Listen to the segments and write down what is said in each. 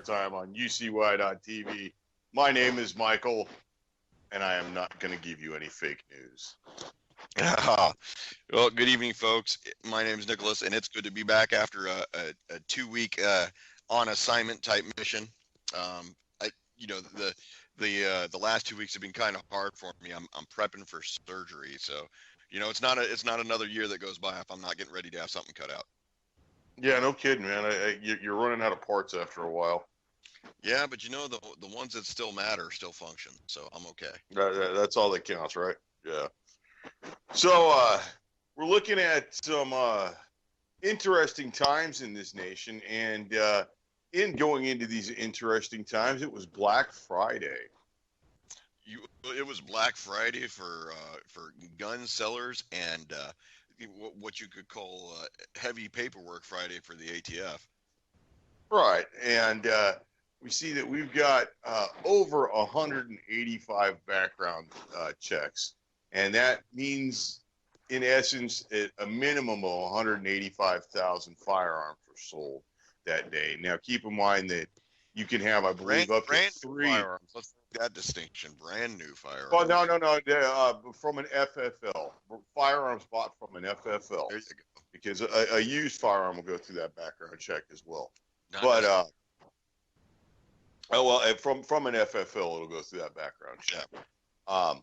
PrimerTime on UCY.TV. My name is Michael, and I am not going to give you any fake news. Well, good evening, folks. My name is Nicholas, and it's good to be back after a 2-week on assignment type mission. The last 2 weeks have been kind of hard for me. I'm prepping for surgery, so it's not another year that goes by if I'm not getting ready to have something cut out. Yeah, no kidding, man. You're running out of parts after a while. Yeah, but the ones that still matter still function, so I'm okay. That's all that counts, right? Yeah. So we're looking at some interesting times in this nation, and in going into these interesting times, it was Black Friday. It was Black Friday for gun sellers and what you could call heavy paperwork Friday for the ATF. Right, and we see that we've got over 185 background checks, and that means, in essence, a minimum of 185,000 firearms were sold that day. Now, keep in mind that you can have, I believe, up to 3 firearms. Let's make that distinction. Brand new firearms. Oh, no. From an FFL. Firearms bought from an FFL. There you go. Because a used firearm will go through that background check as well. Not from an FFL, it'll go through that background check. Yeah.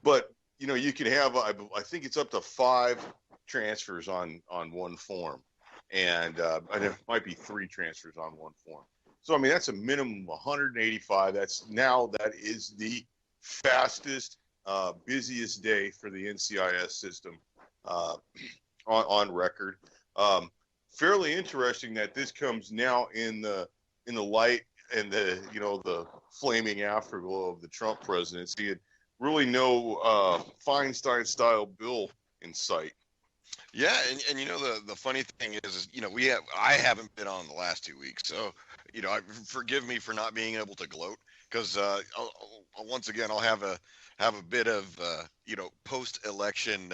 But you can have, I think it's up to 5 transfers on one form, and it might be 3 transfers on one form. So, I mean, that's a minimum of 185. That is the fastest, busiest day for the NCIS system on record. Fairly interesting that this comes now in the light and the flaming afterglow of the Trump presidency, and really no Feinstein-style bill in sight. Yeah, and the funny thing is I haven't been on the last 2 weeks, so forgive me for not being able to gloat, because once again I'll have a bit of post-election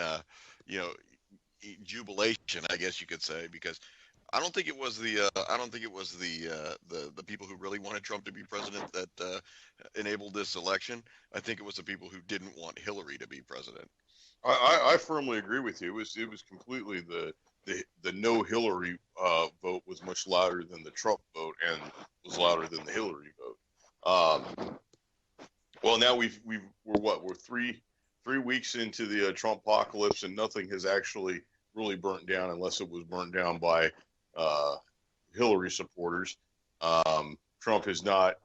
jubilation, I guess you could say, because I don't think it was the people who really wanted Trump to be president that enabled this election. I think it was the people who didn't want Hillary to be president. I firmly agree with you. It was completely the no Hillary vote was much louder than the Trump vote, and was louder than the Hillary vote. Well, now we're 3 weeks into the Trump apocalypse, and nothing has actually really burnt down, unless it was burnt down by Hillary supporters. Trump has not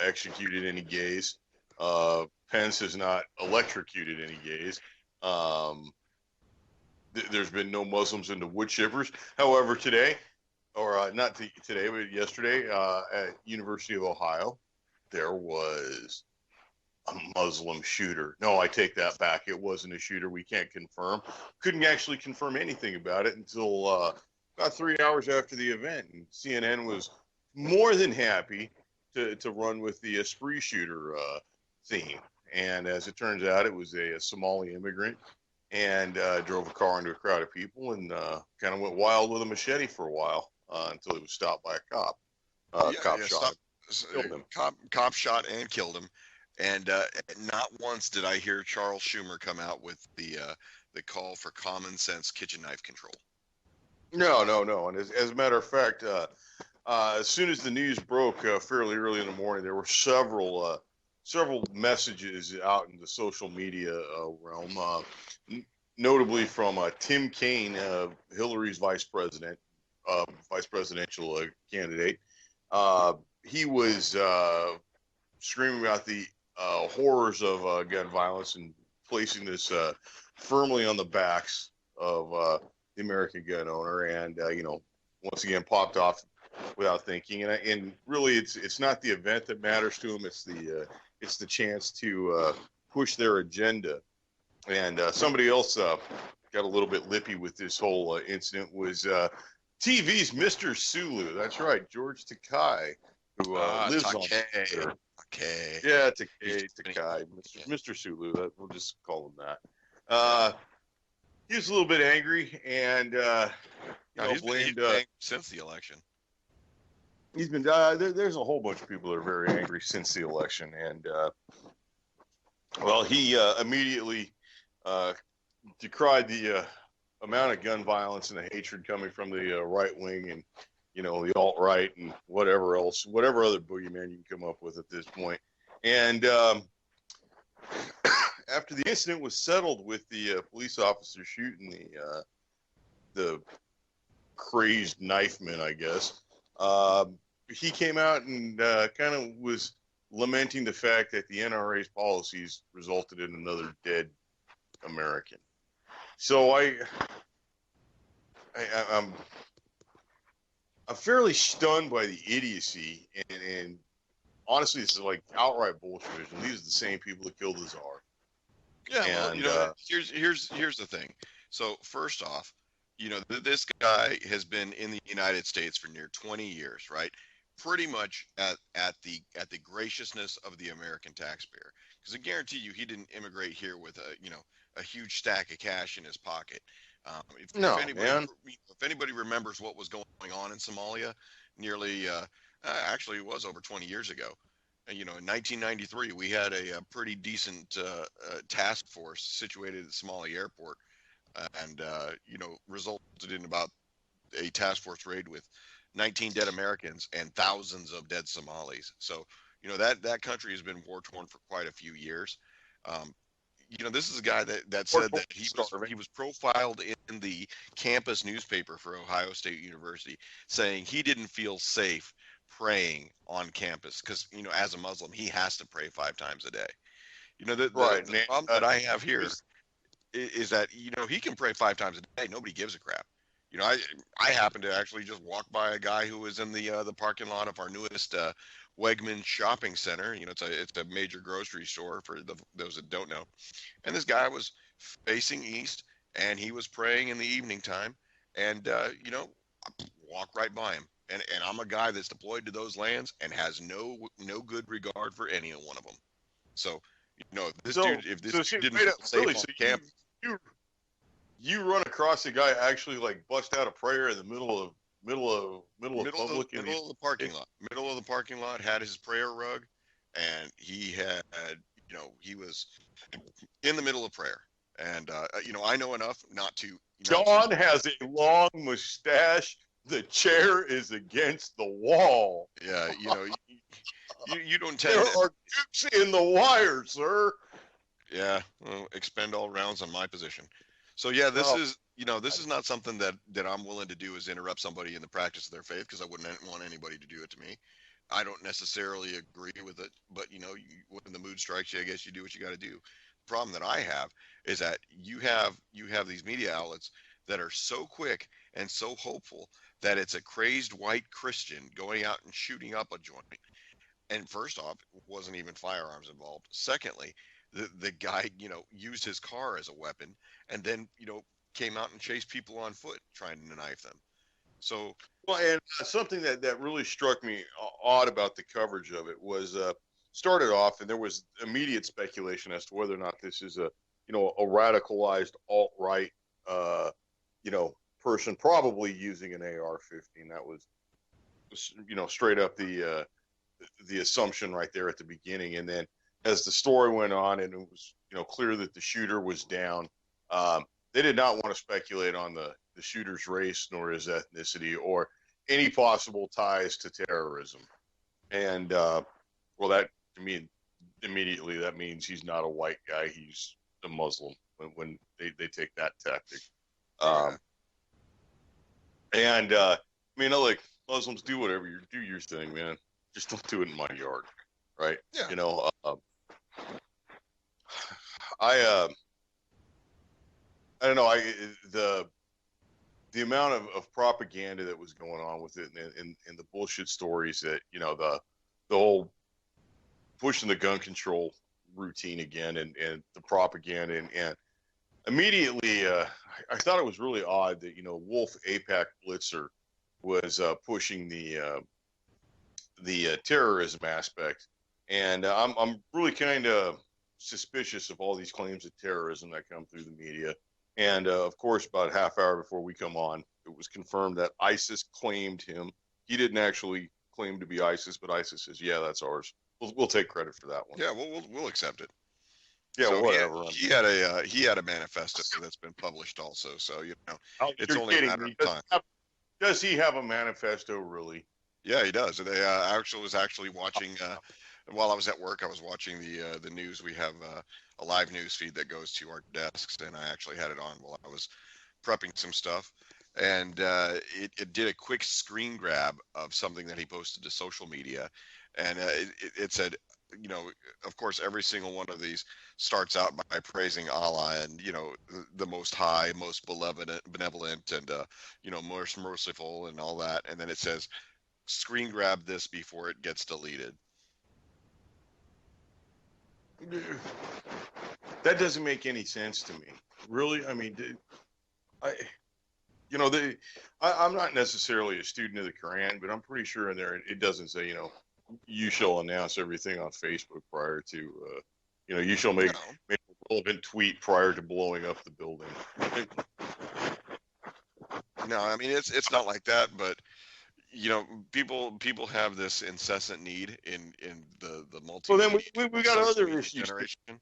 executed any gays. Pence has not electrocuted any gays. There's been no Muslims into wood chippers. However, today, or not today, but yesterday, at University of Ohio, there was a Muslim shooter. No, I take that back. It wasn't a shooter. We can't confirm. Couldn't actually confirm anything about it until about 3 hours after the event. And CNN was more than happy to run with the spree shooter theme. And as it turns out, it was a Somali immigrant, and drove a car into a crowd of people, and kind of went wild with a machete for a while until he was stopped by a cop. Cop shot and killed him. And not once did I hear Charles Schumer come out with the call for common sense kitchen knife control. No. And as a matter of fact, as soon as the news broke fairly early in the morning, there were several messages out in the social media realm, notably from Tim Kaine, Hillary's vice presidential candidate. He was screaming about the horrors of gun violence, and placing this firmly on the backs of the American gun owner, and once again popped off without thinking. And really, it's not the event that matters to him; it's the chance to push their agenda. And somebody else got a little bit lippy with this whole incident was TV's Mr. Sulu. That's right, George Takei, who lives on Twitter. Okay. Yeah, Takei, Mr. Sulu. We'll just call him that. He was a little bit angry, and he's blamed been since the election. he's been there's a whole bunch of people that are very angry since the election, and well, he immediately decried the amount of gun violence and the hatred coming from the right wing and the alt right and whatever else, whatever other boogeyman you can come up with at this point. And after the incident was settled with the police officer shooting the crazed knifeman, I guess, he came out and kind of was lamenting the fact that the NRA's policies resulted in another dead American. So I'm fairly stunned by the idiocy, and honestly, this is like outright bullshit. These are the same people that killed the czar. Yeah, well, here's the thing. So first off, this guy has been in the United States for near 20 years, right? Pretty much at the graciousness of the American taxpayer. Because I guarantee you, he didn't immigrate here with a huge stack of cash in his pocket. If anybody remembers what was going on in Somalia, nearly actually it was over 20 years ago. In 1993, we had a pretty decent task force situated at Somali airport, and resulted in about a task force raid with 19 dead Americans and thousands of dead Somalis. So that country has been war torn for quite a few years. This is a guy that said that he was profiled in the campus newspaper for Ohio State University, saying he didn't feel safe praying on campus because as a Muslim he has to pray 5 times a day. The problem that I have here is that he can pray 5 times a day. Nobody gives a crap. I happened to actually just walk by a guy who was in the parking lot of our newest Wegmans shopping center. It's a major grocery store for those that don't know. And this guy was facing east, and he was praying in the evening time. And I walked right by him. And I'm a guy that's deployed to those lands and has no good regard for any one of them. So if this dude didn't feel safe on camp. You run across a guy actually like bust out a prayer in the middle of the parking lot, had his prayer rug, and he had he was in the middle of prayer. And I know enough not to. John has a long mustache. The chair is against the wall. Yeah, you don't tend. There are dukes in the wire, sir. Yeah, well, expend all rounds on my position. So yeah, this is not something that I'm willing to do, is interrupt somebody in the practice of their faith, because I wouldn't want anybody to do it to me. I don't necessarily agree with it, but when the mood strikes you, I guess you do what you got to do. The problem that I have is that you have these media outlets that are so quick and so hopeful that it's a crazed white Christian going out and shooting up a joint. And first off, wasn't even firearms involved. Secondly, the guy, used his car as a weapon, and then, came out and chased people on foot trying to knife them. So, well, and something that really struck me odd about the coverage of it was started off, and there was immediate speculation as to whether or not this is a radicalized alt-right, person probably using an AR-15. That was, straight up the assumption right there at the beginning, and then as the story went on and it was clear that the shooter was down, they did not want to speculate on the shooter's race nor his ethnicity or any possible ties to terrorism. And that, to me, immediately that means he's not a white guy, he's a Muslim when they take that tactic. Like, Muslims, do whatever do your thing, man. Just don't do it in my yard, right? Yeah. I don't know. The amount of propaganda that was going on with it, and the bullshit stories that the whole pushing the gun control routine again, and the propaganda, and immediately I thought it was really odd that Wolf APAC Blitzer was pushing the terrorism aspect, and I'm really kind of suspicious of all these claims of terrorism that come through the media. And of course, about a half hour before we come on, it was confirmed that ISIS claimed him. He didn't actually claimed to be ISIS, but ISIS says, yeah, that's ours. We'll take credit for that one. Yeah, we'll accept it. Yeah, So whatever. he had a manifesto that's been published also. So Oh, it's you're only a kidding matter me. of time. Does he have a manifesto, really? Yeah, he does. They was actually watching while I was at work. I was watching the news. We have a live news feed that goes to our desks, and I actually had it on while I was prepping some stuff. And it did a quick screen grab of something that he posted to social media, and it said, of course, every single one of these starts out by praising Allah and the Most High, most benevolent, and most merciful, and all that. And then it says, screen grab this before it gets deleted. That doesn't make any sense to me. Really? I mean, I'm not necessarily a student of the Quran, but I'm pretty sure in there it doesn't say, you shall announce everything on Facebook prior to, you shall make a relevant tweet prior to blowing up the building. No, I mean it's not like that, but people have this incessant need in the multi. Well, then we got other issues. Generation.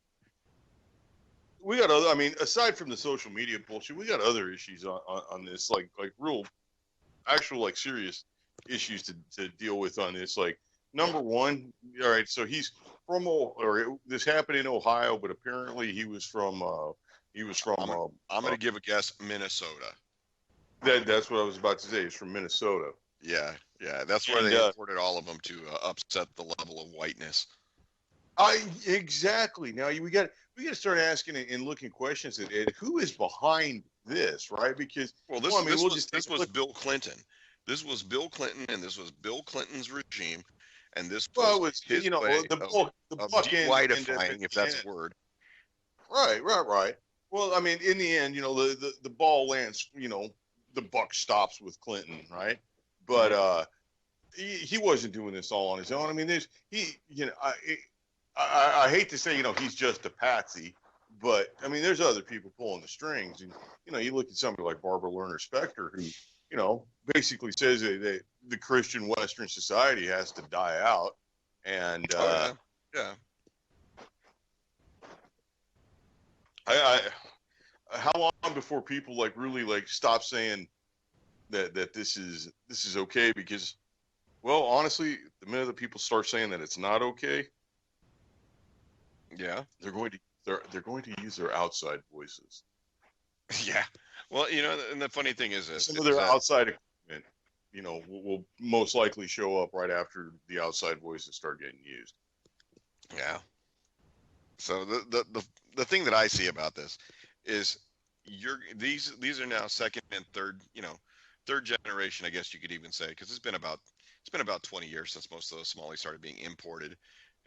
We got other. I mean, aside from the social media bullshit, we got other issues on this, like real, actual, like serious issues to deal with on this. Like, number one, all right, so he's from, or this happened in Ohio, but apparently he was from. I'm going to give a guess, Minnesota. That's what I was about to say. He's from Minnesota. Yeah, that's where they imported all of them to upset the level of whiteness. Exactly. Now we got to start asking and looking questions at who is behind this, right? Because this was Bill Clinton. This was Bill Clinton, and this was Bill Clinton's regime, and this was his way of de-whitifying, if that's a word. Right. Well, I mean, in the end, the ball lands, the buck stops with Clinton, right? But he wasn't doing this all on his own. I mean, I hate to say, he's just a patsy, but I mean, there's other people pulling the strings, and you look at somebody like Barbara Lerner Specter, who basically says that the Christian Western society has to die out, and yeah. How long before people really stop saying that this is okay? Because, well, honestly, the minute that people start saying that it's not okay, yeah, they're going to use their outside voices. Yeah. Well, and the funny thing is this: some of their outside equipment, will most likely show up right after the outside voices start getting used. Yeah. So the thing that I see about this is these are now second and third generation, I guess you could even say, because it's been about 20 years since most of those Somalis started being imported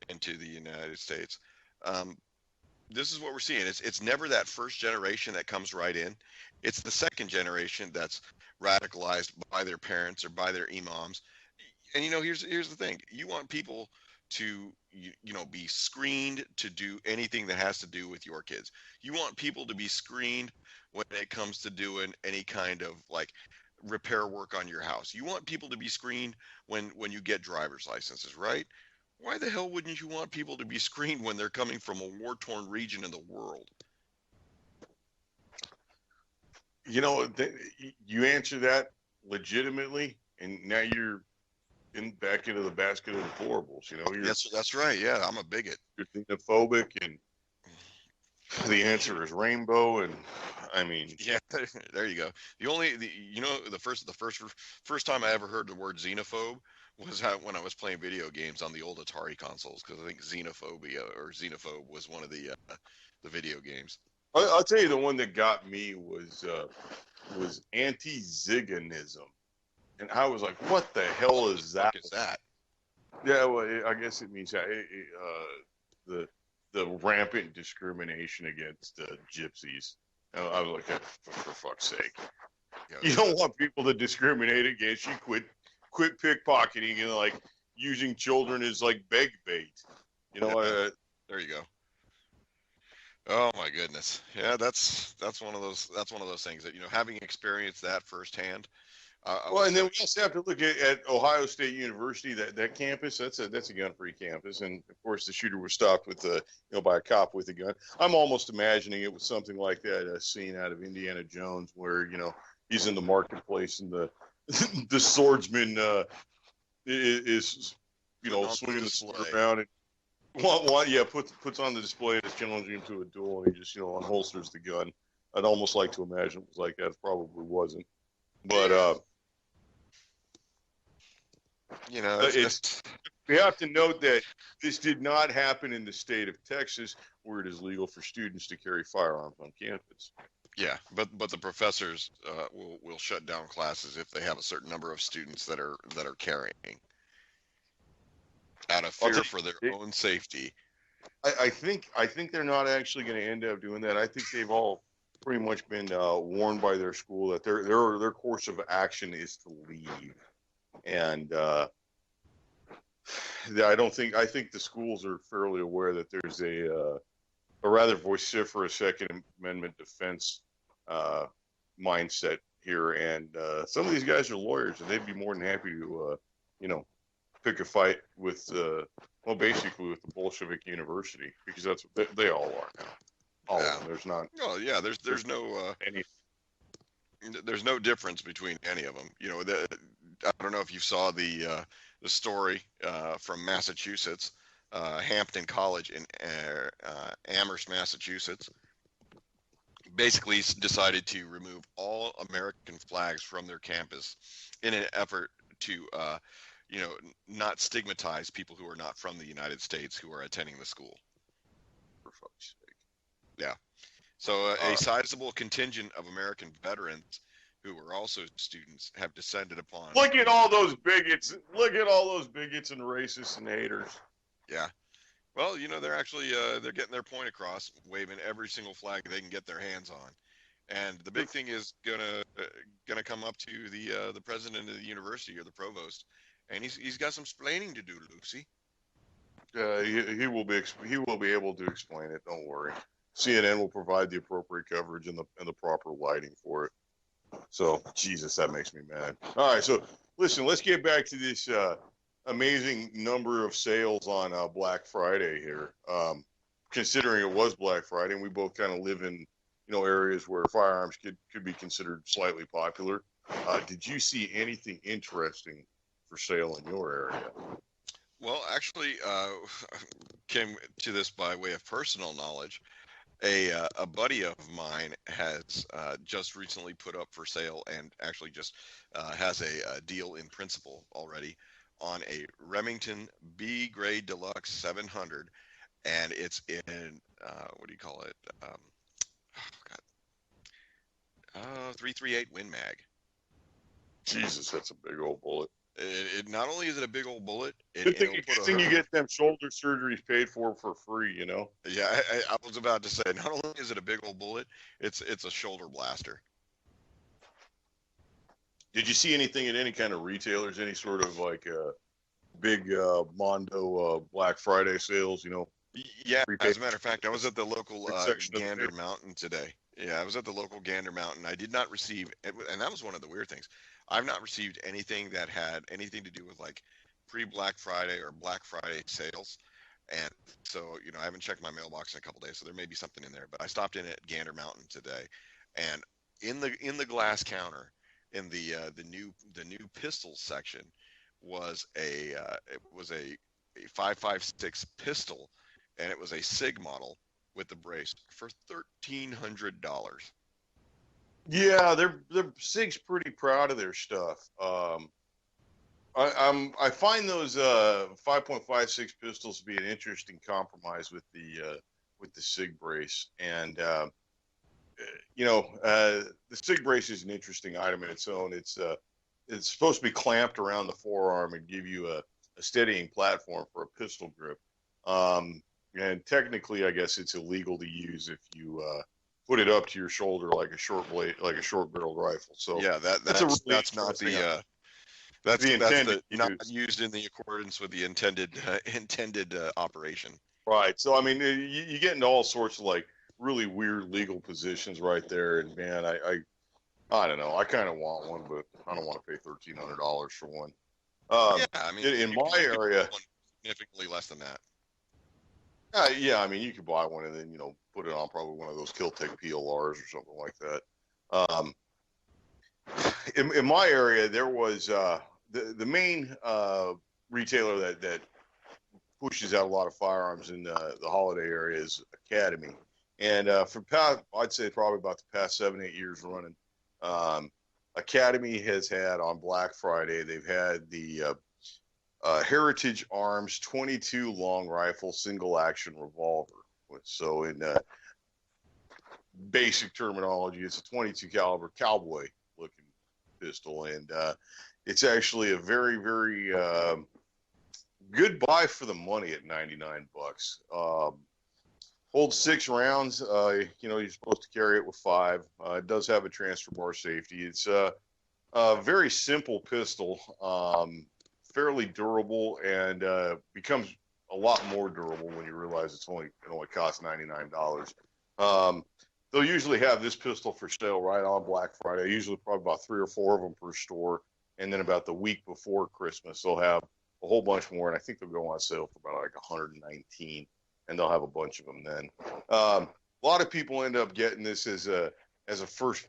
into the United States. This is what we're seeing. It's never that first generation that comes right in. It's the second generation that's radicalized by their parents or by their imams. And here's the thing: you want people to be screened to do anything that has to do with your kids. You want people to be screened when it comes to doing any kind of repair work on your house. You want people to be screened when you get driver's licenses, right? Why the hell wouldn't you want people to be screened when they're coming from a war-torn region in the world? You answer that legitimately, and now you're back into the basket of deplorables. That's right. Yeah, I'm a bigot. You're xenophobic, and the answer is rainbow. And I mean, yeah, there you go. The first time I ever heard the word xenophobe was when I was playing video games on the old Atari consoles, because I think xenophobe was one of the video games. I'll tell you, the one that got me was anti-ziganism, and I was like, "What the hell is that?" What is that? Yeah, well, I guess it means the rampant discrimination against gypsies. I was like, for fuck's sake, you don't want people to discriminate against you. Quit pickpocketing and using children as beg bait. There you go. Oh my goodness. Yeah, that's one of those things that, having experienced that firsthand I Well, will and then say. we also have to look at Ohio State University. That campus, that's a gun-free campus, and of course the shooter was stopped with by a cop with a gun. I'm almost imagining it was something like that scene out of Indiana Jones, where he's in the marketplace and the the swordsman is Putting on the swinging the sword display. around and puts on the display and is challenging him to a duel, and he just unholsters the gun. I'd almost like to imagine it was like that. It probably wasn't, but it's It's we have to note that this did not happen in the state of Texas, where it is legal for students to carry firearms on campus. yeah, but the professors will shut down classes if they have a certain number of students that are carrying out of fear for their own safety. I think they're not actually going to end up doing that. I think they've all pretty much been warned by their school that their course of action is to leave, and I think the schools are fairly aware that there's a rather vociferous Second Amendment defense mindset here, and some of these guys are lawyers, and they'd be more than happy to pick a fight with basically with the Bolshevik University, because that's what they all are now. All of them. There's not. Oh yeah, there's no any. There's no difference between any of them. I don't know if you saw the story from Massachusetts, Hampton College in Amherst, Massachusetts. Basically decided to remove all American flags from their campus in an effort to not stigmatize people who are not from the United States who are attending the school. For fuck's sake. Yeah. So a sizable contingent of American veterans who were also students have descended upon. Look at all those bigots. Look at all those bigots and racists and haters. Yeah. Well, they're actually they're getting their point across, waving every single flag they can get their hands on. And the big thing is gonna come up to the president of the university or the provost, and he's got some explaining to do, Lucy. He will be able to explain it. Don't worry. CNN will provide the appropriate coverage and the proper lighting for it. So, Jesus, that makes me mad. All right, so listen, let's get back to this amazing number of sales on Black Friday here. Considering it was Black Friday, and we both kind of live in areas where firearms could be considered slightly popular. Did you see anything interesting for sale in your area? Well, actually, came to this by way of personal knowledge. A buddy of mine has just recently put up for sale and actually just has a deal in principle already on a Remington B Grade Deluxe 700, and it's in what do you call it? 338 Win Mag. Jesus, that's a big old bullet. It not only is it a big old bullet, good thing you get them shoulder surgeries paid for free, Yeah, I was about to say, not only is it a big old bullet, it's a shoulder blaster. Did you see anything at any kind of retailers, any sort of like big Mondo Black Friday sales, Yeah, as a matter of fact, I was at the local Gander Mountain today. Yeah, I was at the local Gander Mountain. I did not receive, and that was one of the weird things. I've not received anything that had anything to do with like pre-Black Friday or Black Friday sales. And so, I haven't checked my mailbox in a couple days, so there may be something in there. But I stopped in at Gander Mountain today, and in the glass counter, in the new pistol section, was a 5.56 pistol, and it was a SIG model with the brace for $1,300. Yeah, they're SIG's pretty proud of their stuff. I find those 5.56 pistols to be an interesting compromise with the SIG brace, and the SIG brace is an interesting item in its own. It's supposed to be clamped around the forearm and give you a steadying platform for a pistol grip. And technically, I guess it's illegal to use if you put it up to your shoulder like a short barreled rifle. So yeah, that's not the not used in the accordance with the intended operation. Right. So I mean, you get into all sorts of like really weird legal positions right there, and man, I don't know. I kind of want one, but I don't want to pay $1,300 for one. Yeah, I mean, In my you could area, get one significantly less than that. yeah, I mean, you could buy one and then put it on probably one of those Kiltech PLRs or something like that. Um, in my area, there was the main retailer that pushes out a lot of firearms in the holiday area is Academy, and for I'd say probably about the past 7-8 years running, um, Academy has had on Black Friday they've had the Heritage Arms 22 long rifle single action revolver. So in basic terminology, it's a 22 caliber cowboy looking pistol, and it's actually a very very good buy for the money at $99. Holds 6 rounds. You're supposed to carry it with 5. It does have a transfer bar safety. It's a very simple pistol, fairly durable, and becomes a lot more durable when you realize it only costs $99. Um, they'll usually have this pistol for sale right on Black Friday. Usually, probably about 3 or 4 of them per store, and then about the week before Christmas, they'll have a whole bunch more, and I think they'll go on sale for about like 119, and they'll have a bunch of them then. A lot of people end up getting this as a first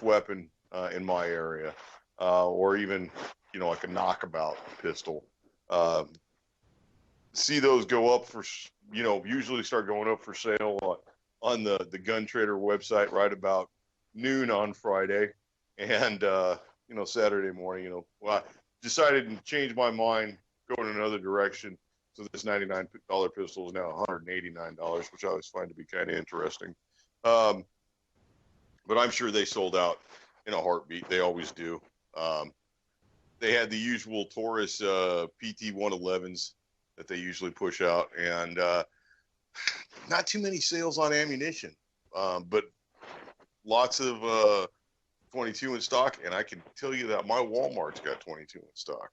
weapon in my area, or even like a knockabout pistol. Uh, See those go up for usually start going up for sale on the Gun Trader website right about noon on Friday, and Saturday morning. Well, I decided to change my mind, go in another direction. So this $99 pistol is now $189, which I always find to be kind of interesting. But I'm sure they sold out in a heartbeat. They always do. They had the usual Taurus PT 111s that they usually push out, and not too many sales on ammunition, but lots of 22 in stock. And I can tell you that my Walmart's got 22 in stock.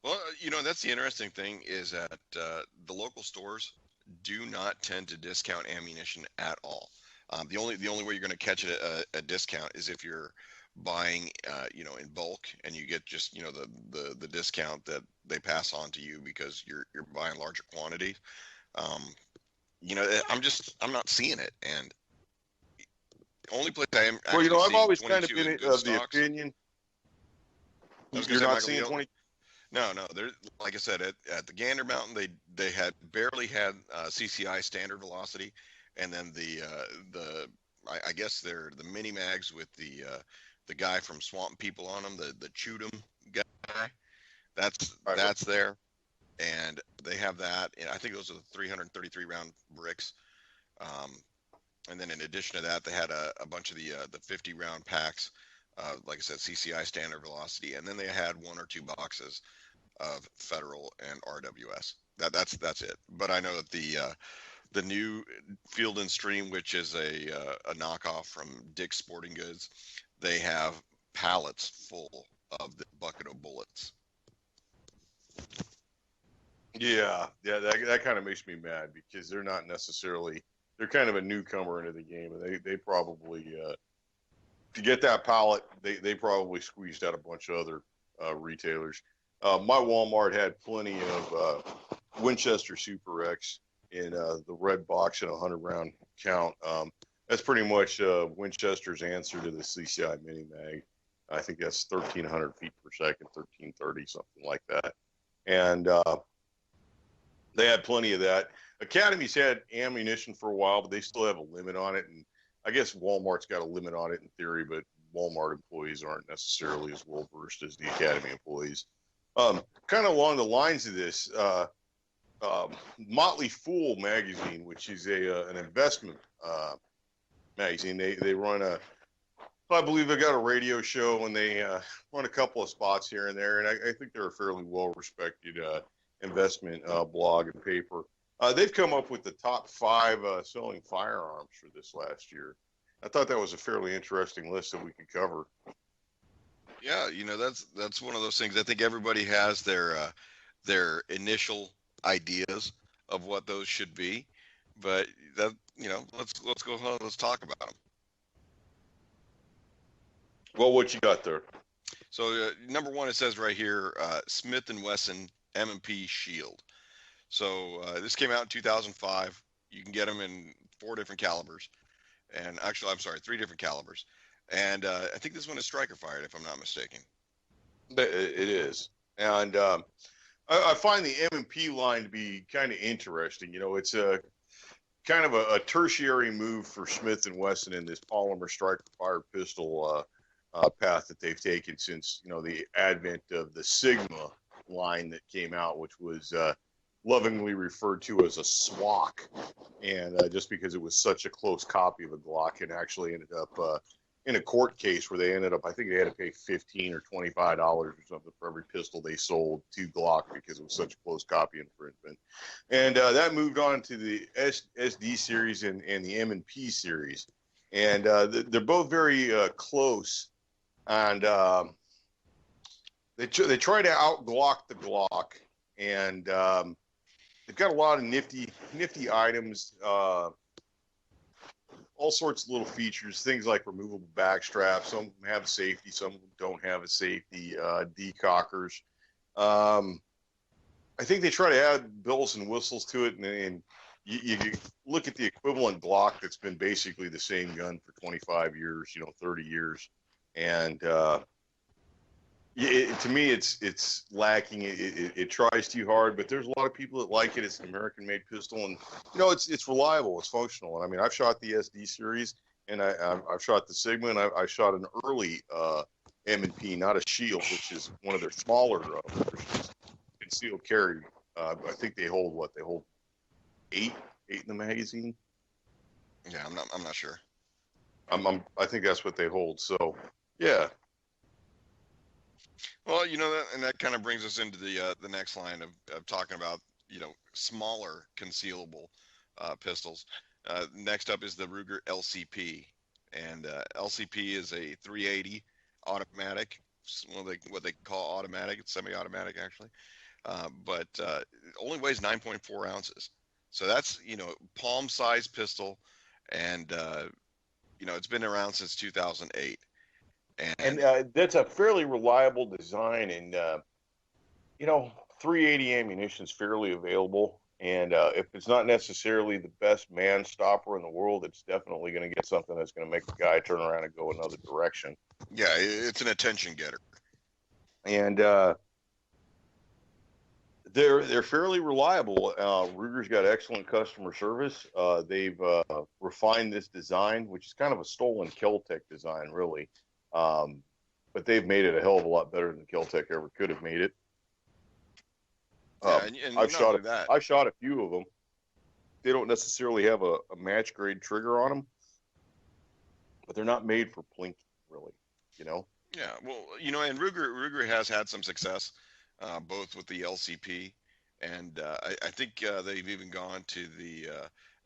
Well, that's the interesting thing is that the local stores do not tend to discount ammunition at all. The only way you're going to catch a discount is if you're buying in bulk, and you get just the discount that they pass on to you because you're buying larger quantities. I'm not seeing it, and the only place I am actually I've seeing always kind of 22 been in good the stocks. opinion. I was You're gonna say, not Michael, seeing 20. No, there. Like I said, at the Gander Mountain, they had barely had CCI standard velocity, and then I guess they're the mini mags with the guy from Swamp People on them, the Chewed 'em guy. That's there, and they have that. And I think those are the 333 round bricks. And then in addition to that, they had a bunch of the 50 round packs. Like I said, CCI standard velocity, and then they had 1 or 2 boxes of Federal and RWS. That's it. But I know that the new Field and Stream, which is a knockoff from Dick's Sporting Goods, they have pallets full of the bucket of bullets. Yeah, that kind of makes me mad because they're not necessarily, they're kind of a newcomer into the game, and they probably to get that pallet, they probably squeezed out a bunch of other retailers. My Walmart had plenty of Winchester Super X in the red box and a 100 round count. That's pretty much Winchester's answer to the CCI Mini Mag. I think that's 1,300 feet per second, 1,330, something like that. And they had plenty of that. Academy's had ammunition for a while, but they still have a limit on it. And I guess Walmart's got a limit on it in theory, but Walmart employees aren't necessarily as well versed as the Academy employees. Kind of along the lines of this, Motley Fool magazine, which is an investment magazine. They run I believe they got a radio show, and they run a couple of spots here and there. And I think they're a fairly well respected investment blog and paper. They've come up with the top 5 selling firearms for this last year. I thought that was a fairly interesting list that we could cover. Yeah, that's one of those things. I think everybody has their initial ideas of what those should be, but let's go ahead, let's talk about them. Well, what you got there? So number one, it says right here, Smith and Wesson M&P Shield. So this came out in 2005. You can get them in 4 different calibers, and actually, I'm sorry, 3 different calibers. And I think this one is striker fired, if I'm not mistaken. It is, and I find the M&P line to be kind of interesting. You know, it's a kind of a tertiary move for Smith and Wesson in this polymer striker fired pistol path that they've taken since the advent of the Sigma line that came out, which was lovingly referred to as a SWAC, and just because it was such a close copy of a Glock, and actually ended up in a court case where they ended up, I think they had to pay $15 or $25 or something for every pistol they sold to Glock because it was such a close copy infringement. And that moved on to the SD series and the M&P series. And they're both very close. And they try to out-Glock the Glock. And they've got a lot of nifty items, all sorts of little features, things like removable back straps. Some have safety, some don't have a safety, decockers. I think they try to add bells and whistles to it, and you look at the equivalent Glock that's been basically the same gun for 25 years, 30 years. And to me, it's lacking. It tries too hard, but there's a lot of people that like it. It's an American-made pistol, and it's reliable. It's functional. And I mean, I've shot the SD series, and I've shot the Sigma, and I shot an early M&P, not a Shield, which is one of their smaller versions, concealed carry. I think they hold what? They hold eight in the magazine. Yeah, I'm not sure. I think that's what they hold. So, yeah. Well, that kind of brings us into the next line of talking about smaller concealable pistols. Next up is the Ruger LCP, and LCP is a 380 automatic. What they call automatic. It's semi-automatic actually, but it only weighs 9.4 ounces. So that's palm-sized pistol, and it's been around since 2008. And that's a fairly reliable design, and 380 ammunition is fairly available. And if it's not necessarily the best man stopper in the world, it's definitely going to get something that's going to make the guy turn around and go another direction. Yeah, it's an attention getter. And they're fairly reliable. Ruger's got excellent customer service. They've refined this design, which is kind of a stolen Kel-Tec design, really. But they've made it a hell of a lot better than Kel-Tec ever could have made it. And I've shot a few of them. They don't necessarily have a match grade trigger on them, but they're not made for plinking, really. Yeah, well, and Ruger has had some success, both with the LCP, and I think they've even gone to the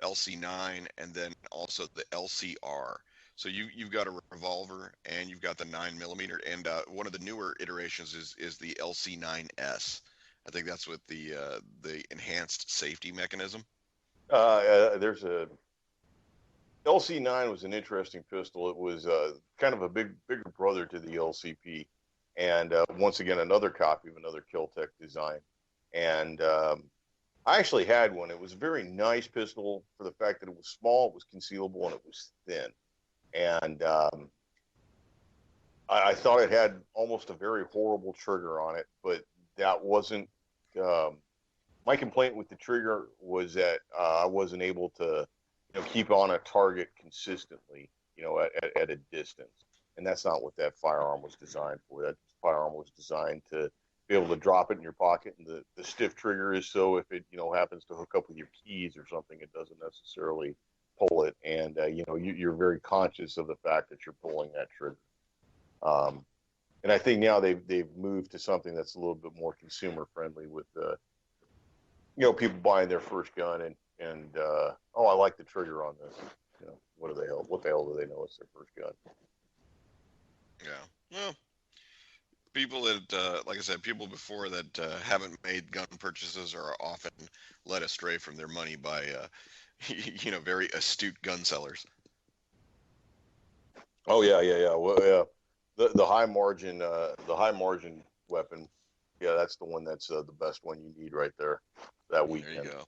LC9 and then also the LCR. So you've got a revolver and you've got the 9mm, and one of the newer iterations is the LC9S. I think that's with the enhanced safety mechanism. There's a LC9 was an interesting pistol. It was kind of a bigger brother to the LCP, and once again another copy of another Kel-Tec design. And I actually had one. It was a very nice pistol for the fact that it was small, it was concealable, and it was thin. And I thought it had almost a very horrible trigger on it, but that wasn't. My complaint with the trigger was that I wasn't able to, keep on a target consistently, at a distance, and that's not what that firearm was designed for. That firearm was designed to be able to drop it in your pocket, and the stiff trigger is so if it, happens to hook up with your keys or something, it doesn't necessarily pull it, and you're very conscious of the fact that you're pulling that trigger. And I think now they've moved to something that's a little bit more consumer friendly with people buying their first gun and I like the trigger on this. What the hell do they know it's their first gun? Yeah, well, people that like I said, people before that haven't made gun purchases are often led astray from their money by very astute gun sellers. Oh yeah. Well, yeah. the high margin weapon. Yeah, that's the one that's the best one you need right there that There you weekend. go.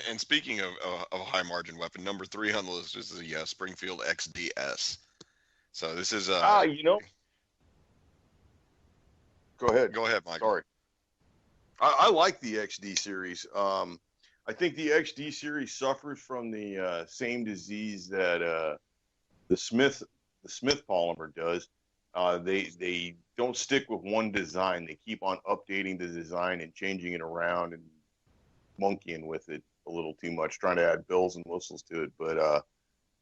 And speaking of a high margin weapon, number 3 on the list is the Springfield XDS. So this is You know, go ahead. go ahead, Michael. Sorry. I like the XD series. I think the XD series suffers from the same disease that the Smith polymer does. They don't stick with one design. They keep on updating the design and changing it around and monkeying with it a little too much, trying to add bells and whistles to it. But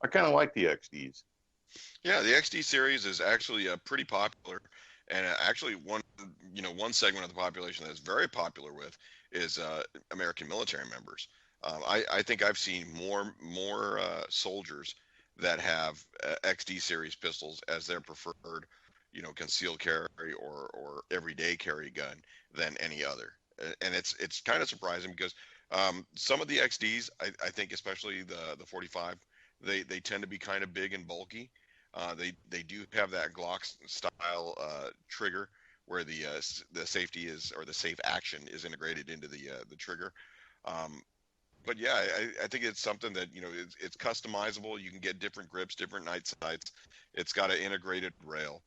I kind of like the XDs. Yeah, the XD series is actually pretty popular, and actually one segment of the population that's very popular with is American military members. I think I've seen more soldiers that have XD series pistols as their preferred, concealed carry or everyday carry gun than any other. And it's kind of surprising because some of the XDs, I think especially the 45, they tend to be kind of big and bulky. They do have that Glock style trigger where the safety is, or the safe action is integrated into the trigger. But yeah, I think it's something that it's customizable. You can get different grips, different night sights. It's got an integrated rail.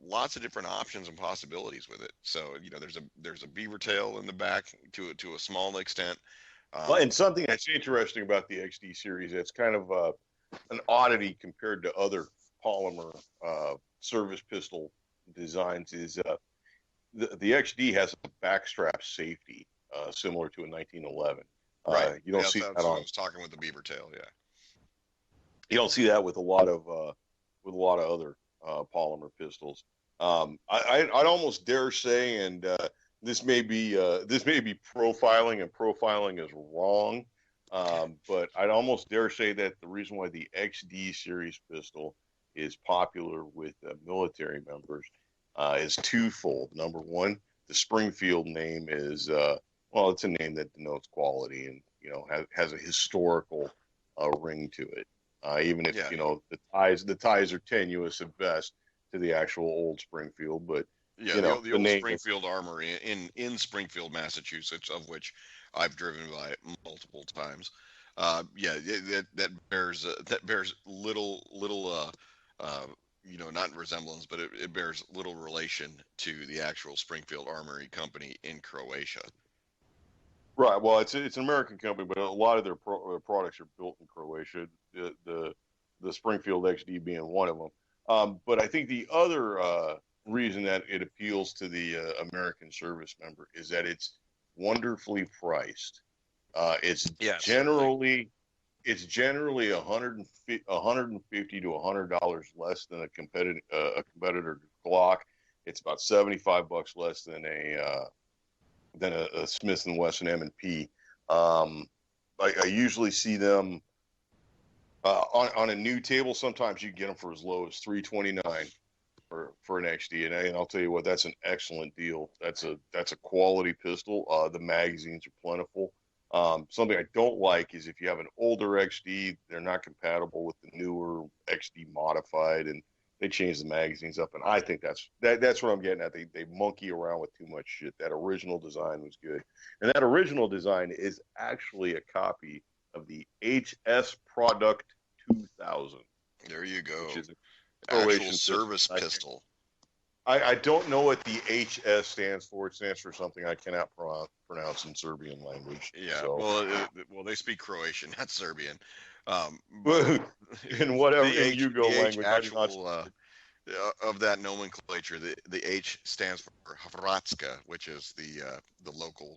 Lots of different options and possibilities with it. So there's a beaver tail in the back to a small extent. Well, and something that's interesting about the XD series, it's kind of an oddity compared to other polymer service pistol designs, is the XD has a backstrap safety similar to a 1911. Right. You don't Yeah, see that's that what on. I was talking with the beaver tail. Yeah. You don't see that with a lot of other polymer pistols. I'd almost dare say, and this may be profiling, and profiling is wrong, but I'd almost dare say that the reason why the XD series pistol is popular with military members is twofold. Number one, the Springfield name is it's a name that denotes quality, and has a historical ring to it. Even if Yeah. the ties are tenuous at best to the actual old Springfield, but Yeah, the the old name Springfield Armory in Springfield, Massachusetts, of which I've driven by multiple times. Yeah, that bears little not resemblance, but it bears little relation to the actual Springfield Armory Company in Croatia. right. Well, it's an American company, but a lot of their products are built in Croatia. The Springfield XD being one of them. But I think the other reason that it appeals to the American service member is that it's wonderfully priced. It's Yeah, generally it's generally 150 to $100 less than a competitor Glock. It's about $75 less than a Smith and Wesson M&P. I usually see them on a new table. Sometimes you can get them for as low as $329 for an XD, and I'll tell you what, that's an excellent deal. That's a quality pistol. The magazines are plentiful. Something I don't like is if you have an older XD, they're not compatible with the newer XD modified, and they change the magazines up. And I think that's what I'm getting at. They monkey around with too much shit. That original design was good, and that original design is actually a copy of the HS Product 2000. there you go. Which is a Actual Croatian service pistol. I don't know what the HS stands for. It stands for something I cannot pronounce in Serbian language. Yeah, So. well, they speak Croatian, not Serbian. In whatever the in Yugo language, actual of that nomenclature, the H stands for Hrvatska, which is the local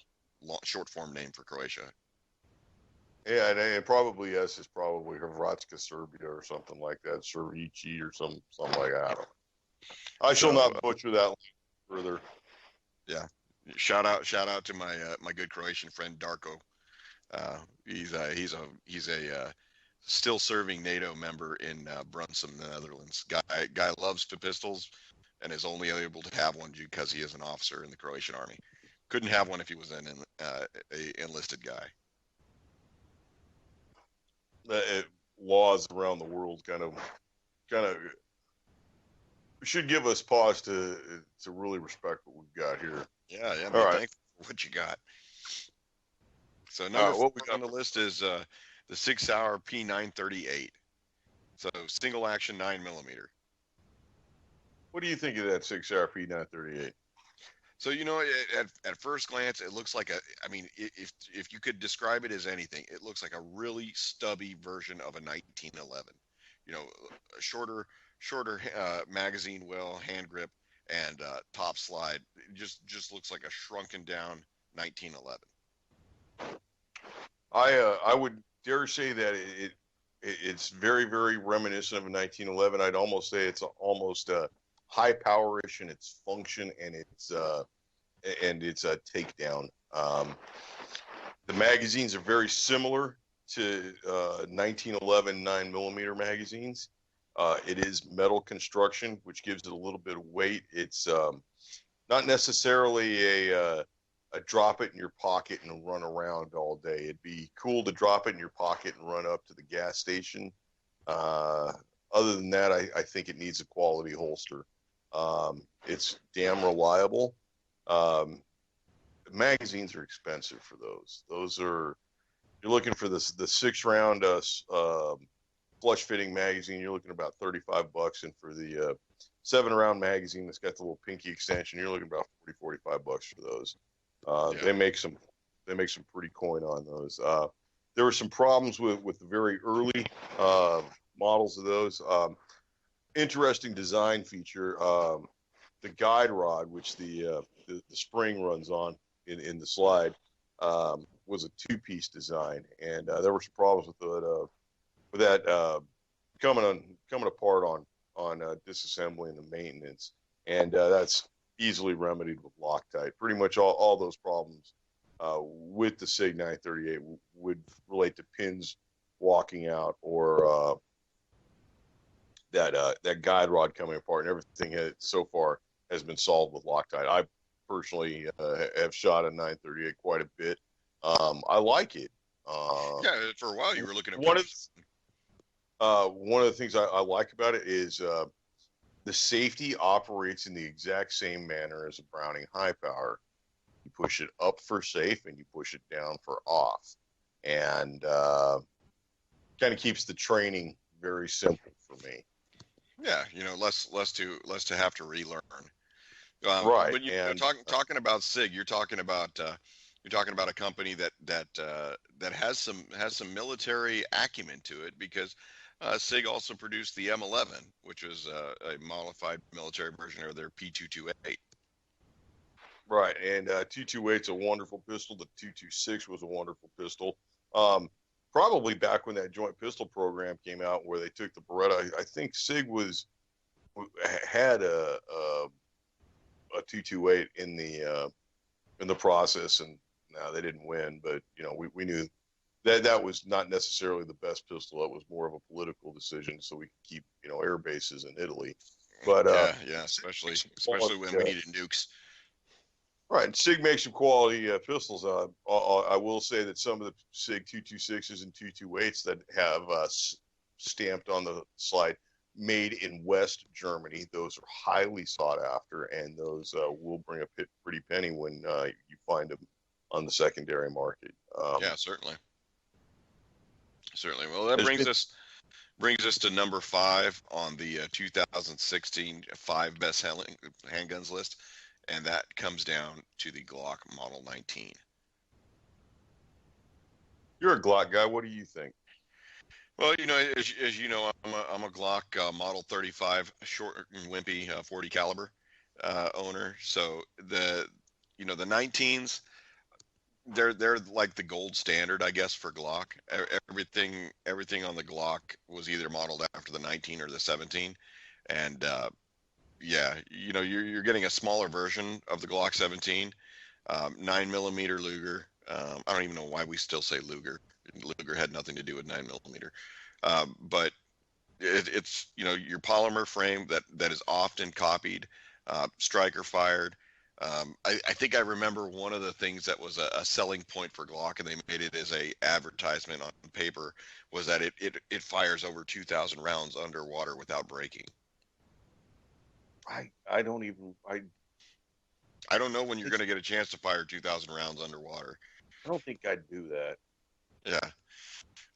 short form name for Croatia. Yeah, and probably S is probably Hrvatska, Serbia, or something like that, Servici, or something like that. I shall not butcher that further. Yeah, shout out to my good Croatian friend Darko. He's a still serving NATO member in Brunssum, the Netherlands. Guy loves the pistols and is only able to have one because he is an officer in the Croatian army. Couldn't have one if he was a enlisted guy. Laws around the world kind of should give us pause to really respect what we've got here. Yeah, All be right. thankful for what you got. So All number right, four what we got? on the list is the 6 Hour P938. So single action 9 millimeter. What do you think of that 6 hour P938? So at first glance, it looks like I mean, if you could describe it as anything, it looks like a really stubby version of a 1911. You know, a shorter magazine well, hand grip, and top slide. It just looks like a shrunken down 1911. I would dare say that it's very, very reminiscent of a 1911. I'd almost say it's almost high powerish in its function and its a takedown. The magazines are very similar to 1911 9 millimeter magazines. It is metal construction, which gives it a little bit of weight. It's not necessarily a drop it in your pocket and run around all day. It'd be cool to drop it in your pocket and run up to the gas station. Other than that, I think it needs a quality holster. It's damn reliable. Magazines are expensive for those. Those are, you're looking for the 6 round flush fitting magazine. You're looking about $35, and for the 7 round magazine that's got the little pinky extension, you're looking about $45 for those. Yeah. They make some pretty coin on those. There were some problems with the very early models of those. Interesting design feature. The guide rod, which the spring runs on in the slide, was a 2-piece design, and there were some problems with that coming apart on disassembly and the maintenance, and that's easily remedied with Loctite. Pretty much all those problems with the SIG 938 would relate to pins walking out or that guide rod coming apart, and everything so far has been solved with Loctite. I personally have shot a 938 quite a bit. I like it. Yeah, for a while you were looking at one of the things I like about it is the safety operates in the exact same manner as a Browning high power. You push it up for safe and you push it down for off, and kind of keeps the training very simple for me. Yeah, less to have to relearn. Right. But and talking about SIG, you're talking about a company that has some military acumen to it, because SIG also produced the M11, which was a modified military version of their P228. Right, and 228's a wonderful pistol. The 226 was a wonderful pistol. Probably back when that joint pistol program came out, where they took the Beretta, I think SIG had a 228 in the process, and now they didn't win. But we knew that was not necessarily the best pistol. It was more of a political decision, so we could keep air bases in Italy. But yeah, especially when we needed nukes. Right, and SIG makes some quality pistols. I will say that some of the SIG 226s and 228s that have stamped on the slide "Made in West Germany," those are highly sought after, and those will bring a pretty penny when you find them on the secondary market. Yeah, certainly. Well, that brings us to number 5 on the 2016 5 best handguns list, and that comes down to the Glock Model 19. You're a Glock guy. What do you think? Well, as you know, I'm a Glock Model 35 short and wimpy 40 caliber owner. So the 19s, they're like the gold standard, I guess, for Glock. Everything on the Glock was either modeled after the 19 or the 17, and yeah, you're getting a smaller version of the Glock 17, 9mm Luger. I don't even know why we still say Luger. Luger had nothing to do with 9mm, but it's your polymer frame that is often copied, striker fired. I think I remember one of the things that was a selling point for Glock, and they made it as a advertisement on paper, was that it fires over 2,000 rounds underwater without breaking. I don't even I don't know when you're going to get a chance to fire 2,000 rounds underwater. I don't think I'd do that. Yeah,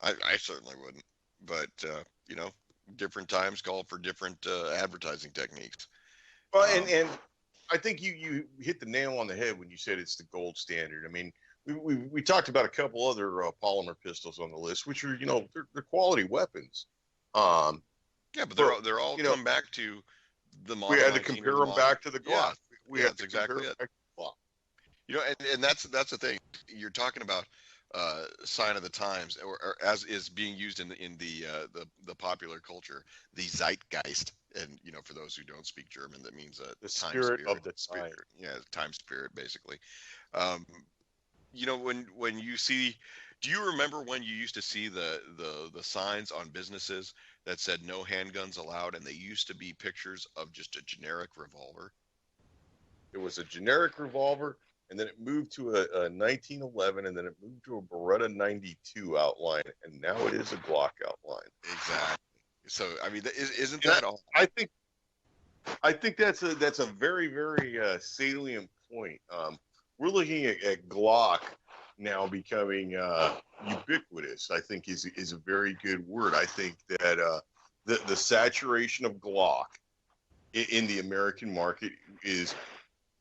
I certainly wouldn't. But different times call for different advertising techniques. Well, Um, and I think you hit the nail on the head when you said it's the gold standard. I mean, we talked about a couple other polymer pistols on the list, which are they're quality weapons. Um, yeah, but but they're all you know come back to the we Model had to 19 or compare the them Model. back to the Yeah, Glock. We yeah, had that's to compare exactly them it. back to the Glock. And that's the thing. You're talking about sign of the times, or as is being used in the popular culture, the zeitgeist. And for those who don't speak German, that means The time spirit spirit, of the spirit. time. Yeah, time spirit, basically. Um, when you see, do you remember when you used to see the signs on businesses that said no handguns allowed, and they used to be pictures of just a generic revolver? It was a generic revolver, and then it moved to a 1911, and then it moved to a Beretta 92 outline, and now it is a Glock outline. Exactly. So I mean, isn't Yeah, that all? I think that's a very very salient point. We're looking at Glock now becoming ubiquitous. I think is a very good word. I think that the saturation of Glock in the American market is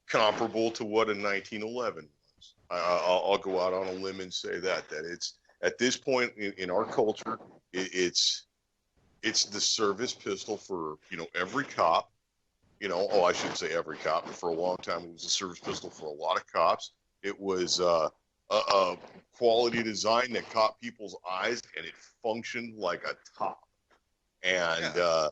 comparable to what a 1911 was. I'll go out on a limb and say that it's at this point in our culture, it's the service pistol for every cop. I shouldn't say every cop, but for a long time it was a service pistol for a lot of cops. It was a quality design that caught people's eyes, and it functioned like a top. And Yeah.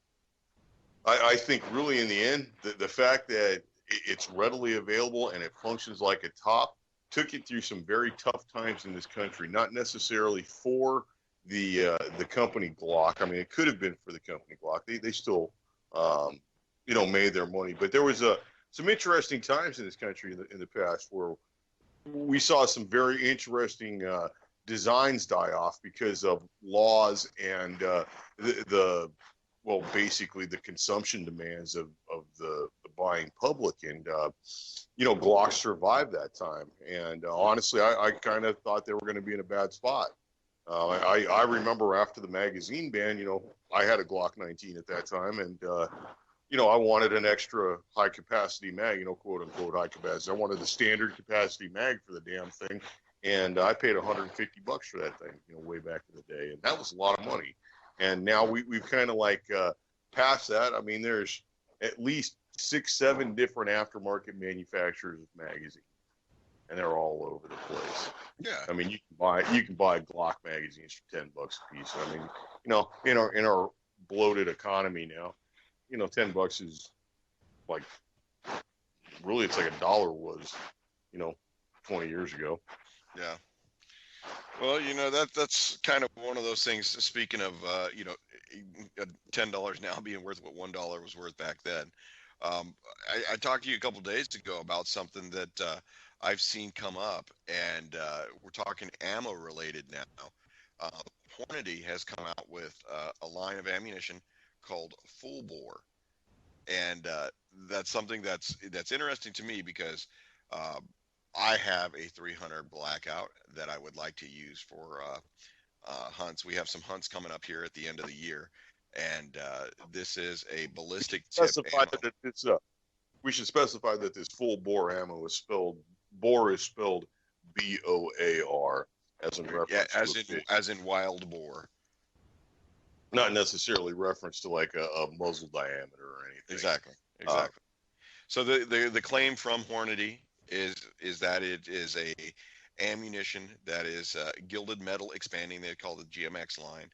I think really in the end, the fact that it's readily available and it functions like a top took it through some very tough times in this country. Not necessarily for the company Glock. I mean, it could have been for the company Glock. They still made their money, but there was some interesting times in this country in the past where we saw some very interesting designs die off because of laws and the well, basically the consumption demands of the buying public. And, Glock survived that time. And honestly, I kind of thought they were going to be in a bad spot. I remember after the magazine ban, I had a Glock 19 at that time. And, I wanted an extra high capacity mag, quote unquote high capacity. I wanted the standard capacity mag for the damn thing. And I paid $150 for that thing, way back in the day. And that was a lot of money. And now we've kind of like passed that. I mean, there's at least 6, 7 different aftermarket manufacturers of magazines, and they're all over the place. Yeah. I mean, you can buy Glock magazines for $10 a piece. I mean, in our bloated economy now, $10 is like really it's like $1 was, you know, 20 years ago. Yeah. Well, that's kind of one of those things. Speaking of, $10 now being worth what $1 was worth back then. I talked to you a couple days ago about something that I've seen come up, and we're talking ammo related now. Uh, Hornady has come out with a line of ammunition called Full Bore, and that's something that's interesting to me because uh, I have a 300 blackout that I would like to use for hunts. We have some hunts coming up here at the end of the year, and this is a ballistic tip Specify ammo. that it's we should specify that this full bore ammo is spelled bore is spelled BOAR as in Yeah, reference to as a in fish, as in wild boar. not necessarily reference to like a muzzle diameter or anything. Exactly, Uh, exactly. So the claim from Hornady is that it is a ammunition that is gilded metal expanding. They call it the GMX line.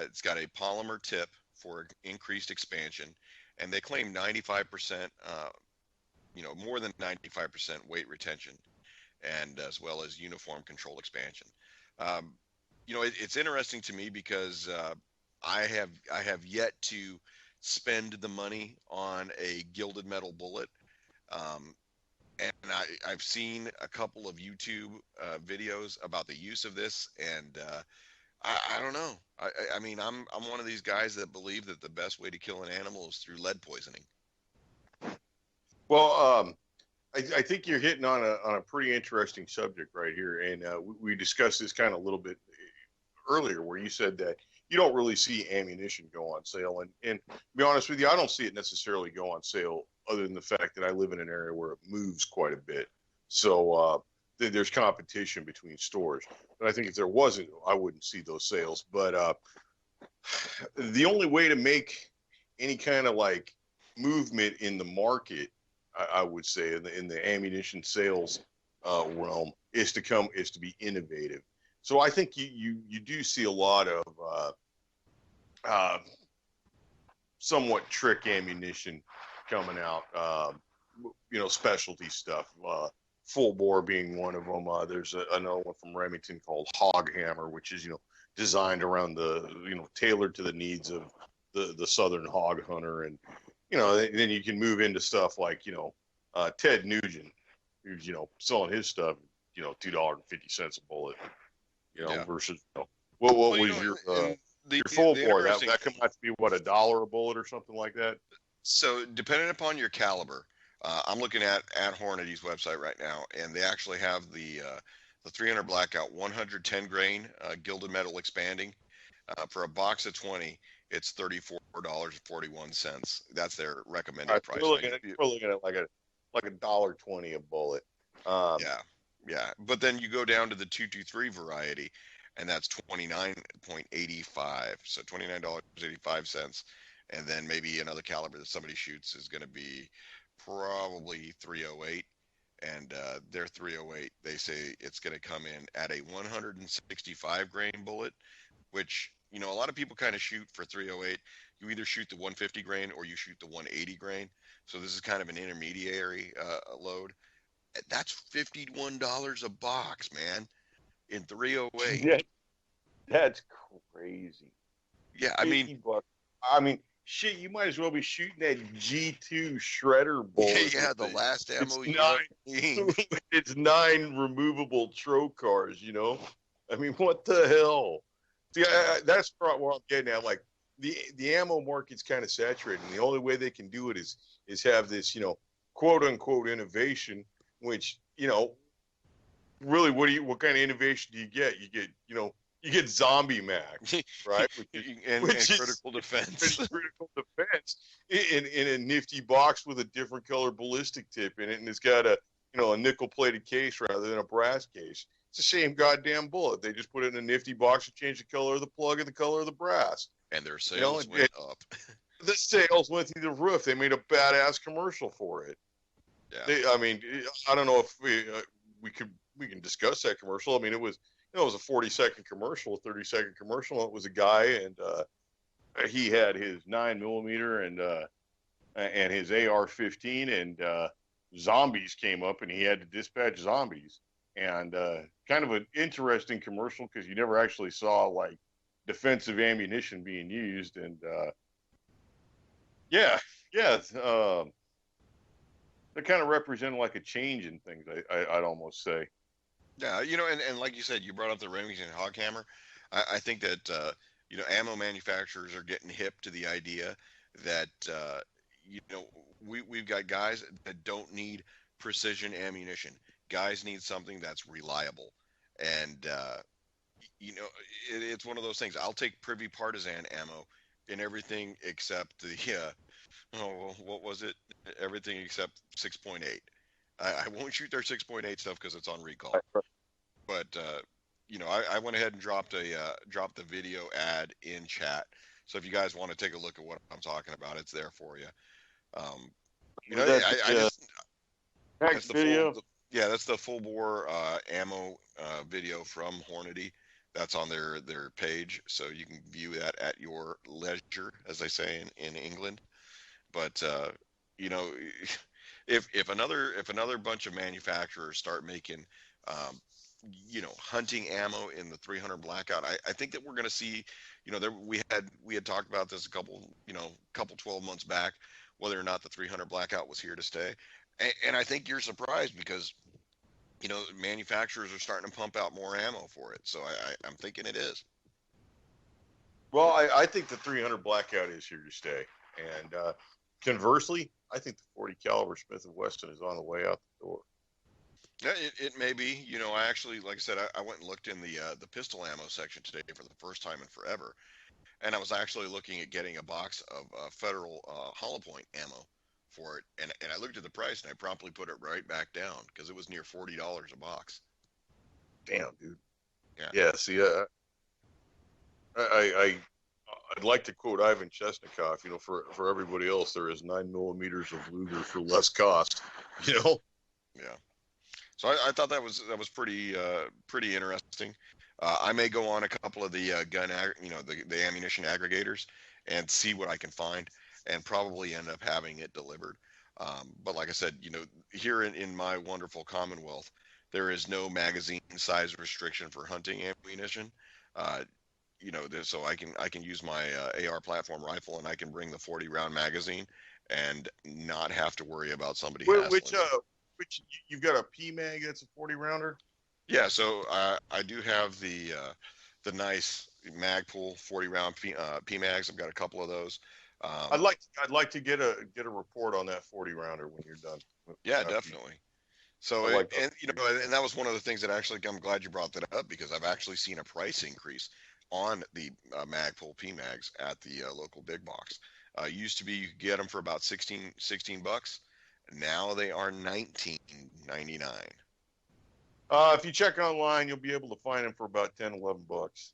It's got a polymer tip for increased expansion, and they claim 95%, more than 95% weight retention, and as well as uniform control expansion. Um, it's interesting to me because I have yet to spend the money on a gilded metal bullet. Um, and I've seen a couple of YouTube videos about the use of this, and I don't know. I mean, I'm one of these guys that believe that the best way to kill an animal is through lead poisoning. Well, I think you're hitting on a pretty interesting subject right here, and we discussed this kind of a little bit earlier, where you said that you don't really see ammunition go on sale, and to be honest with you, I don't see it necessarily go on sale, other than the fact that I live in an area where it moves quite a bit, so there's competition between stores. But I think if there wasn't, I wouldn't see those sales. But the only way to make any kind of like movement in the market, I would say, in the ammunition sales realm, is to be innovative. So I think you do see a lot of uh, somewhat trick ammunition coming out. Specialty stuff. Full bore being one of them. There's another one from Remington called Hog Hammer, which is designed around tailored to the needs of the southern hog hunter. And then you can move into stuff like Ted Nugent, who's selling his stuff $2.50 a bullet, Yeah. versus what Well, was your full the bore, interesting that come out to be what, $1 a bullet or something like that? So depending upon your caliber, I'm looking at Hornady's website right now, and they actually have the 300 blackout 110 grain gilded metal expanding for a box of 20. It's $34.41. That's their recommended price. We're looking at like $1.20 a bullet. Yeah, yeah. But then you go down to the 223 variety, and that's 29.85. So $29.85, and then maybe another caliber that somebody shoots is going to be probably 308. And their 308, they say it's going to come in at a 165 grain bullet, which a lot of people kind of shoot for 308. You either shoot the 150 grain or you shoot the 180 grain. So this is kind of an intermediary load. That's $51 a box, man, in 308. Yeah, that's crazy. Yeah, I mean, $50. I mean, shit, you might as well be shooting that G2 shredder bullet. yeah, the last ammo it's 9 removable trocars, I mean, what the hell? See, that's what I'm getting at. Like, the ammo market's kind of saturated, and the only way they can do it is have this, quote unquote innovation, which, really, what kind of innovation do you get? You get zombie mag, right? and critical defense. Critical defense in a nifty box with a different color ballistic tip in it, and it's got a nickel plated case rather than a brass case. It's the same goddamn bullet. They just put it in a nifty box and change the color of the plug and the color of the brass. And their sales went up. The sales went through the roof. They made a badass commercial for it. Yeah. I don't know if we can discuss that commercial. I mean, it was a 40-second commercial, a 30-second commercial. It was a guy, and he had his 9mm and his AR-15, and zombies came up, and he had to dispatch zombies. And kind of an interesting commercial, because you never actually saw like defensive ammunition being used. And they kind of represent like a change in things, I'd almost say. Yeah, and like you said, you brought up the Remington Hog Hammer. I think that ammo manufacturers are getting hip to the idea that we've got guys that don't need precision ammunition. Guys need something that's reliable, and it's one of those things. I'll take Privy Partisan ammo in everything except the what was it? Everything except 6.8. I won't shoot their 6.8 stuff because it's on recall. But I went ahead and dropped the video ad in chat. So if you guys want to take a look at what I'm talking about, it's there for you. That's the video. That's the full bore ammo video from Hornady. That's on their page, so you can view that at your leisure, as they say in England. But if another bunch of manufacturers start making hunting ammo in the 300 blackout, I think that we're going to see, we had talked about this a couple 12 months back, whether or not the 300 blackout was here to stay. And I think you're surprised because, manufacturers are starting to pump out more ammo for it. So I'm thinking it is. Well, I think the 300 blackout is here to stay. And Conversely, I think the 40 caliber Smith & Wesson is on the way out the door. Yeah, it may be. I actually, like I said, I went and looked in the pistol ammo section today for the first time in forever, and I was actually looking at getting a box of Federal hollow point ammo for it, and I looked at the price and I promptly put it right back down because it was near $40 a box. Damn, dude. Yeah. Yeah. See, I'd like to quote Ivan Chesnikov. For everybody else, there is 9 millimeters of Luger for less cost. Yeah. So I thought that was pretty interesting. I may go on a couple of the the ammunition aggregators and see what I can find, and probably end up having it delivered. But like I said, here in my wonderful Commonwealth, there is no magazine size restriction for hunting ammunition. Uh, so I can use my AR platform rifle, and I can bring the 40 round magazine and not have to worry about somebody Which hassling me. you've got a PMag that's a 40 rounder. Yeah, so I do have the nice Magpul 40 round PMags. I've got a couple of those. I'd Um, like to get a report on that 40 rounder when you're done. yeah, After you, definitely. So I like and and that was one of the things that actually I'm glad you brought that up, because I've actually seen a price increase on the Magpul PMags at the local big box. Used to be you could get them for about 16 bucks. Now they are 19.99. if you check online, you'll be able to find them for about 10, 11 bucks.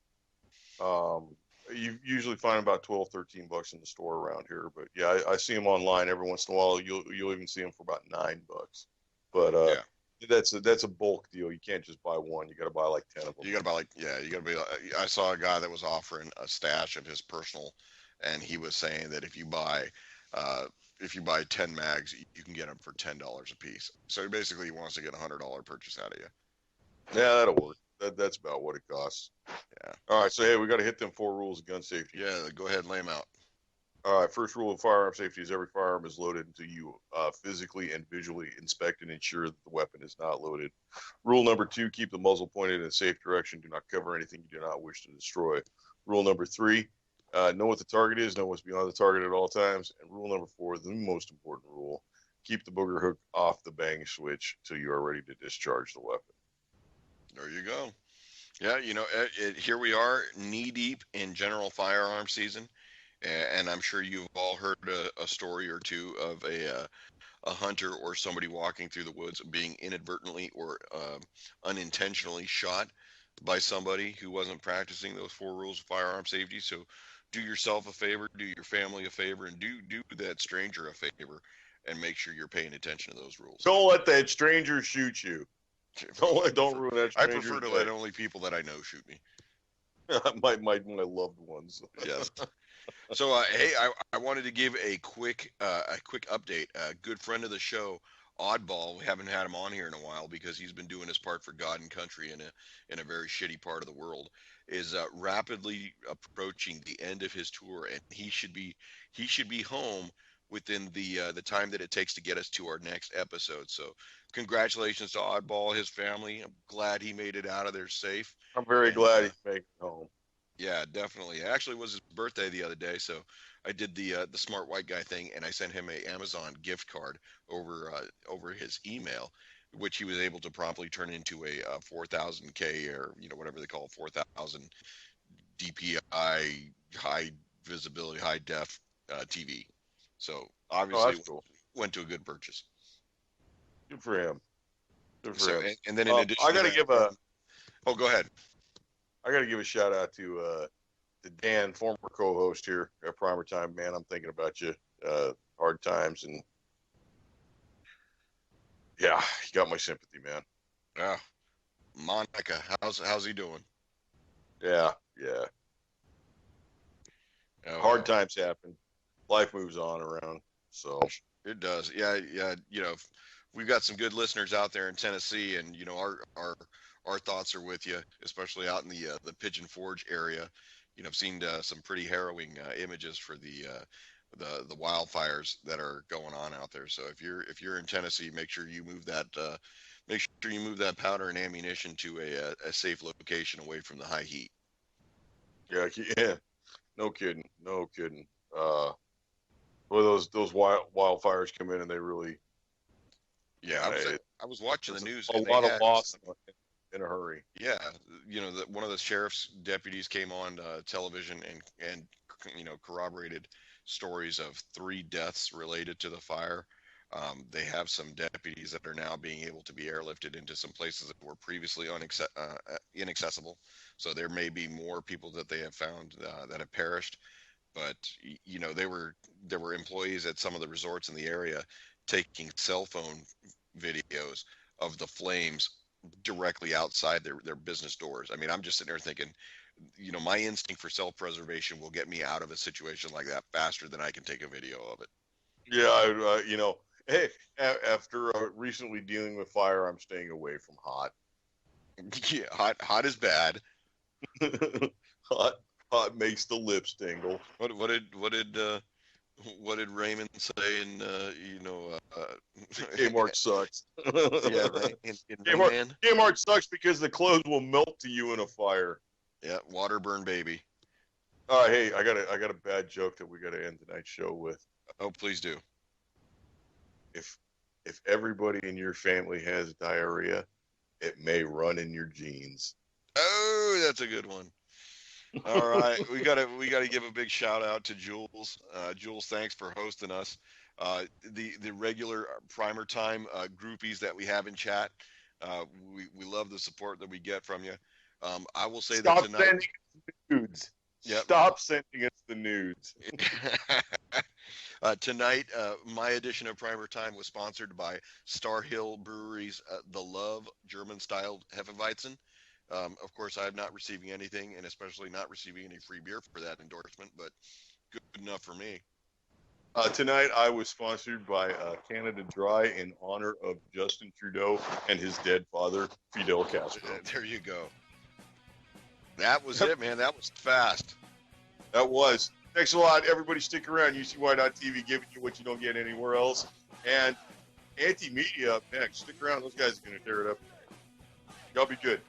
You usually find about 12, 13 bucks in the store around here, but yeah, I see them online every once in a while. You'll even see them for about 9 bucks. But Yeah. that's a bulk deal. You can't just buy one. You got to buy like 10 of them. You gotta buy you gotta be. I saw a guy that was offering a stash of his personal, and he was saying that uh, if you buy 10 mags, you can get them for $10 a piece. So basically, he wants to get $100 purchase out of you. Yeah, that'll work. That's about what it costs. Yeah, All right, so hey, we got to hit them 4 rules of gun safety. yeah. Go ahead and lay them out. All right, first rule of firearm safety is every firearm is loaded until you physically and visually inspect and ensure that the weapon is not loaded. Rule number 2, keep the muzzle pointed in a safe direction. Do not cover anything you do not wish to destroy. Rule number 3, know what the target is, know what's beyond the target at all times. And rule number 4, the most important rule, keep the booger hook off the bang switch till you are ready to discharge the weapon. There you go. Yeah, here we are, knee deep in general firearm season, and I'm sure you've all heard a story or two of a hunter or somebody walking through the woods being inadvertently or unintentionally shot by somebody who wasn't practicing those 4 rules of firearm safety. So do yourself a favor, do your family a favor, and do that stranger a favor, and make sure you're paying attention to those rules. Don't let that stranger shoot you. Don't ruin that I stranger's prefer to let only people that I know shoot me. my loved ones. Yes. So, hey, I wanted to give a quick update. A good friend of the show, Oddball. We haven't had him on here in a while because he's been doing his part for God and country in a very shitty part of the world. Is rapidly approaching the end of his tour, and he should be home within the time that it takes to get us to our next episode. So, congratulations to Oddball, his family. I'm glad he made it out of there safe. I'm very And glad he's making it home. yeah, definitely. It actually was his birthday the other day, so I did the smart white guy thing, and I sent him a Amazon gift card over his email, which he was able to promptly turn into a 4000K, or whatever they call it, 4000 DPI, high visibility, high def TV. So Oh, obviously that's cool. went to a good purchase. Good for him. Good for So him. and then in addition I to gotta that, give go ahead. a shout out to Dan, former co-host here at PrimerTime. Man, I'm thinking about you. Hard times, and yeah, you got my sympathy, man. Yeah, Monica, how's he doing? Yeah, yeah. Oh Hard well. times happen. Life moves on around. So It does. Yeah, yeah. We've got some good listeners out there in Tennessee, and our thoughts are with you, especially out in the Pigeon Forge area. I've seen some pretty harrowing images for the wildfires that are going on out there. So if you're in Tennessee, make sure you move that powder and ammunition to a safe location away from the high heat. yeah, yeah. No kidding. No kidding. Uh, Well, those wildfires come in and they really, Yeah, I was watching the news a and they lot of had loss in a hurry. yeah, one of the sheriff's deputies came on television and corroborated stories of 3 deaths related to the fire. They have some deputies that are now being able to be airlifted into some places that were previously inaccessible. So there may be more people that they have found that have perished. But there were employees at some of the resorts in the area taking cell phone videos of the flames directly outside their business doors. I mean, I'm just sitting there thinking, my instinct for self-preservation will get me out of a situation like that faster than I can take a video of it. Yeah, hey, after recently dealing with fire, I'm staying away from hot. Yeah, hot is bad. Hot makes the lips tingle. What did Raymond say in Kmart sucks. yeah, in Rayman? Kmart sucks because the clothes will melt to you in a fire. Yeah, water burn baby. All right, hey, I got a bad joke that we got to end tonight's show with. Oh, please do. If everybody in your family has diarrhea, it may run in your genes. Oh, that's a good one. All right, we gotta give a big shout out to Jules. Jules, thanks for hosting us. The regular PrimerTime groupies that we have in chat, we love the support that we get from you. I will say Stop that tonight. Sending us the nudes. Yep. Stop sending us the nudes. Tonight, my edition of PrimerTime was sponsored by Star Hill Brewery's The Love German-styled Hefeweizen. Of course, I'm not receiving anything, and especially not receiving any free beer for that endorsement, but good enough for me. Tonight, I was sponsored by Canada Dry in honor of Justin Trudeau and his dead father, Fidel Castro. There you go. That was it, man. That was fast. That was. Thanks a lot. Everybody stick around. UCY.TV giving you what you don't get anywhere else. And Anti-Media up next. Stick around. Those guys are going to tear it up. Y'all be good.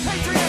Patriot